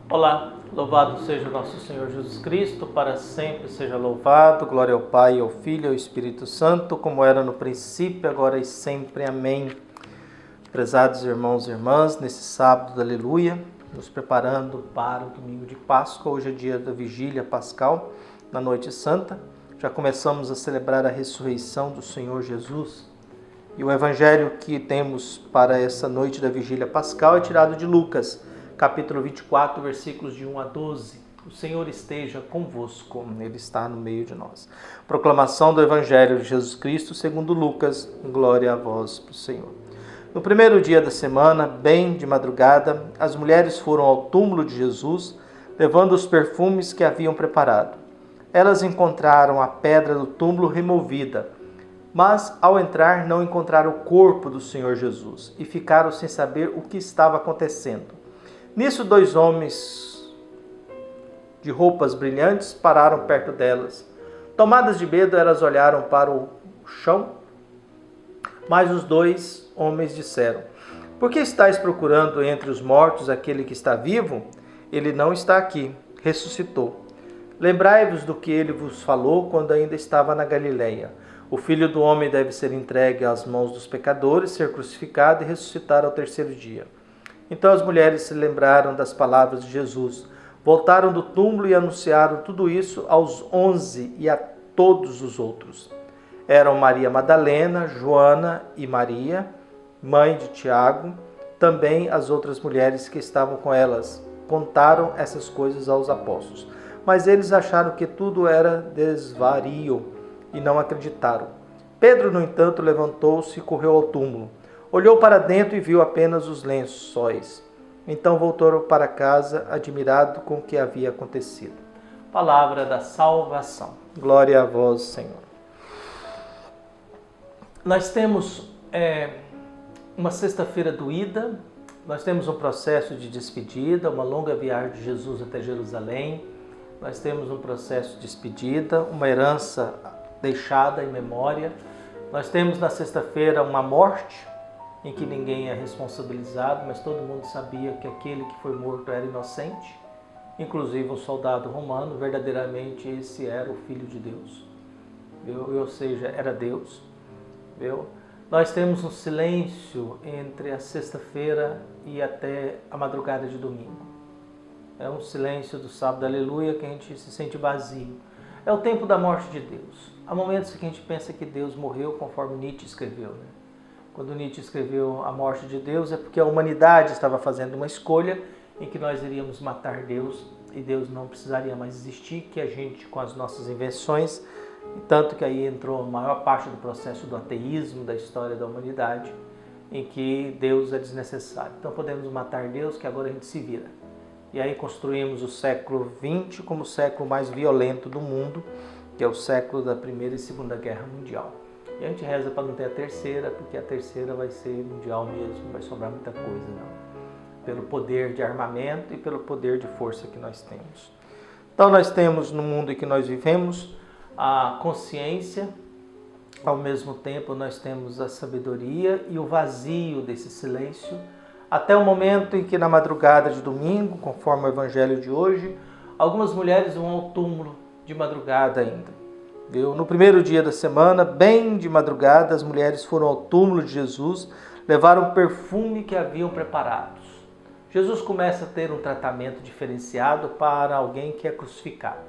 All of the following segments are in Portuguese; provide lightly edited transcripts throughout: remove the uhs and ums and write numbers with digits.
Olá, louvado seja o nosso Senhor Jesus Cristo, para sempre seja louvado. Glória ao Pai, ao Filho e ao Espírito Santo, como era no princípio, agora e sempre. Amém. Prezados irmãos e irmãs, nesse sábado, aleluia, nos preparando para o domingo de Páscoa. Hoje é dia da vigília pascal, na noite santa. Já começamos a celebrar a ressurreição do Senhor Jesus. E o evangelho que temos para essa noite da vigília pascal é tirado de Lucas, capítulo 24, versículos de 1 a 12. O Senhor esteja convosco, Ele está no meio de nós. Proclamação do Evangelho de Jesus Cristo segundo Lucas, glória a vós, Senhor. No primeiro dia da semana, bem de madrugada, as mulheres foram ao túmulo de Jesus, levando os perfumes que haviam preparado. Elas encontraram a pedra do túmulo removida, mas ao entrar não encontraram o corpo do Senhor Jesus e ficaram sem saber o que estava acontecendo. Nisso, dois homens de roupas brilhantes pararam perto delas. Tomadas de medo, elas olharam para o chão, mas os dois homens disseram: "Por que estáis procurando entre os mortos aquele que está vivo? Ele não está aqui, ressuscitou. Lembrai-vos do que ele vos falou quando ainda estava na Galileia. O Filho do Homem deve ser entregue às mãos dos pecadores, ser crucificado e ressuscitar ao terceiro dia." Então as mulheres se lembraram das palavras de Jesus, voltaram do túmulo e anunciaram tudo isso aos 11 e a todos os outros. Eram Maria Madalena, Joana e Maria, mãe de Tiago, também as outras mulheres que estavam com elas. Contaram essas coisas aos apóstolos, mas eles acharam que tudo era desvario e não acreditaram. Pedro, no entanto, levantou-se e correu ao túmulo. Olhou para dentro e viu apenas os lençóis. Então voltou para casa, admirado com o que havia acontecido. Palavra da salvação. Glória a vós, Senhor. Nós temos uma sexta-feira doída, nós temos um processo de despedida, uma longa viagem de Jesus até Jerusalém. Nós temos um processo de despedida, uma herança deixada em memória. Nós temos na sexta-feira uma morte, em que ninguém é responsabilizado, mas todo mundo sabia que aquele que foi morto era inocente, inclusive um soldado romano. Verdadeiramente esse era o Filho de Deus, viu? Ou seja, era Deus. Viu? Nós temos um silêncio entre a sexta-feira e até a madrugada de domingo. É um silêncio do sábado, aleluia, que a gente se sente vazio. É o tempo da morte de Deus. Há momentos que a gente pensa que Deus morreu, conforme Nietzsche escreveu, né? Quando Nietzsche escreveu a morte de Deus, é porque a humanidade estava fazendo uma escolha em que nós iríamos matar Deus e Deus não precisaria mais existir, que a gente, com as nossas invenções, tanto que aí entrou a maior parte do processo do ateísmo da história da humanidade, em que Deus é desnecessário. Então podemos matar Deus, que agora a gente se vira. E aí construímos o século XX como o século mais violento do mundo, que é o século da Primeira e Segunda Guerra Mundial. E a gente reza para não ter a terceira, porque a terceira vai ser mundial mesmo, não vai sobrar muita coisa não. Pelo poder de armamento e pelo poder de força que nós temos. Então nós temos no mundo em que nós vivemos a consciência, ao mesmo tempo nós temos a sabedoria e o vazio desse silêncio, até o momento em que na madrugada de domingo, conforme o evangelho de hoje, algumas mulheres vão ao túmulo de madrugada ainda. Viu? No primeiro dia da semana, bem de madrugada, as mulheres foram ao túmulo de Jesus, levaram o perfume que haviam preparado. Jesus começa a ter um tratamento diferenciado para alguém que é crucificado.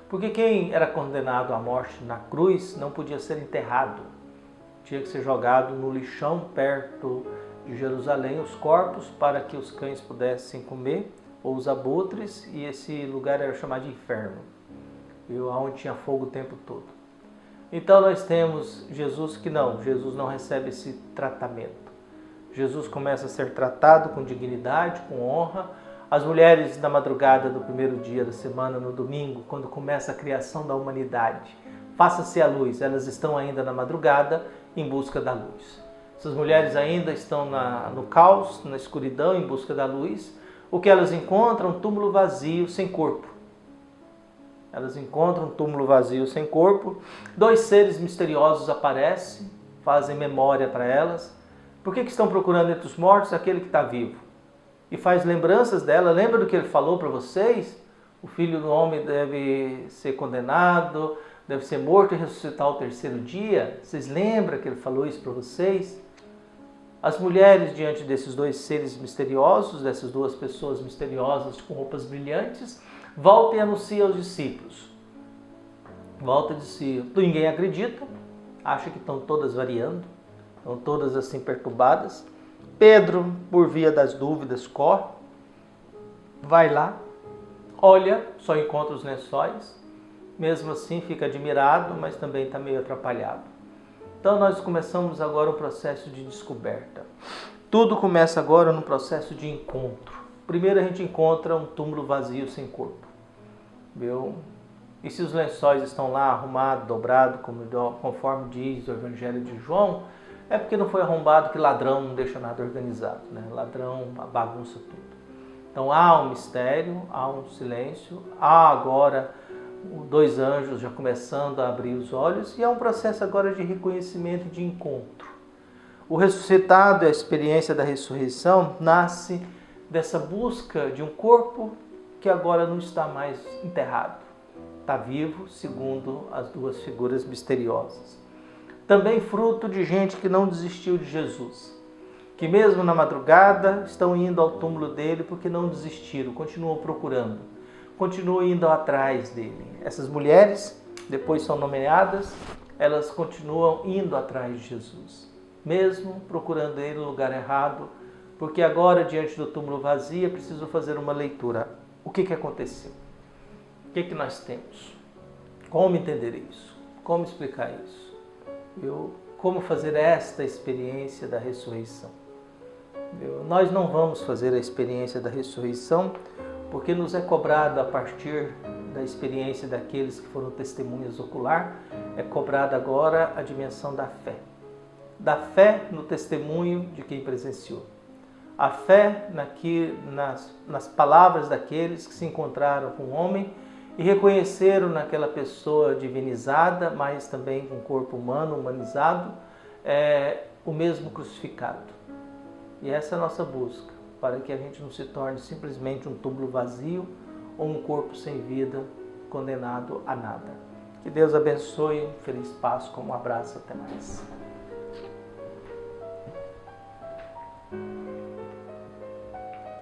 Porque quem era condenado à morte na cruz não podia ser enterrado. Tinha que ser jogado no lixão perto de Jerusalém, os corpos, para que os cães pudessem comer, ou os abutres, e esse lugar era chamado de inferno, viu? Onde tinha fogo o tempo todo. Então nós temos Jesus Jesus não recebe esse tratamento. Jesus começa a ser tratado com dignidade, com honra. As mulheres na madrugada do primeiro dia da semana, no domingo, quando começa a criação da humanidade, faça-se a luz, elas estão ainda na madrugada em busca da luz. Essas mulheres ainda estão no caos, na escuridão, em busca da luz. O que elas encontram? Um túmulo vazio, sem corpo. Elas encontram um túmulo vazio, sem corpo. Dois seres misteriosos aparecem, fazem memória para elas. Por que estão procurando entre os mortos aquele que está vivo? e faz lembranças dela. Lembra do que ele falou para vocês? O Filho do Homem deve ser condenado, deve ser morto e ressuscitar ao terceiro dia. Vocês lembram que ele falou isso para vocês? As mulheres, diante desses dois seres misteriosos, dessas duas pessoas misteriosas com roupas brilhantes, voltam e anunciam aos discípulos. Volta e diz: ninguém acredita, acha que estão todas variando, estão todas assim perturbadas. Pedro, por via das dúvidas, corre, vai lá, olha, só encontra os lençóis, mesmo assim fica admirado, mas também está meio atrapalhado. Então nós começamos agora um processo de descoberta. Tudo começa agora no processo de encontro. Primeiro a gente encontra um túmulo vazio sem corpo. Viu? E se os lençóis estão lá arrumados, dobrados, conforme diz o Evangelho de João, é porque não foi arrombado, que ladrão não deixa nada organizado, né? Ladrão bagunça tudo. Então há um mistério, há um silêncio, há agora dois anjos já começando a abrir os olhos e há um processo agora de reconhecimento e de encontro. O ressuscitado, a experiência da ressurreição, nasce dessa busca de um corpo que agora não está mais enterrado. Está vivo, segundo as duas figuras misteriosas. Também fruto de gente que não desistiu de Jesus, que mesmo na madrugada estão indo ao túmulo dele porque não desistiram, continuam procurando, continuam indo atrás dele. Essas mulheres, depois são nomeadas, elas continuam indo atrás de Jesus, mesmo procurando ele no lugar errado, porque agora, diante do túmulo vazio, é preciso fazer uma leitura. O que aconteceu? O que nós temos? Como entender isso? Como explicar isso? Como fazer esta experiência da ressurreição? Nós não vamos fazer a experiência da ressurreição porque nos é cobrado a partir da experiência daqueles que foram testemunhas ocular, é cobrada agora a dimensão da fé. Da fé no testemunho de quem presenciou. A fé nas palavras daqueles que se encontraram com o homem e reconheceram naquela pessoa divinizada, mas também com corpo humano, humanizado, o mesmo crucificado. E essa é a nossa busca, para que a gente não se torne simplesmente um túmulo vazio ou um corpo sem vida, condenado a nada. Que Deus abençoe, um feliz Páscoa, um abraço, até mais.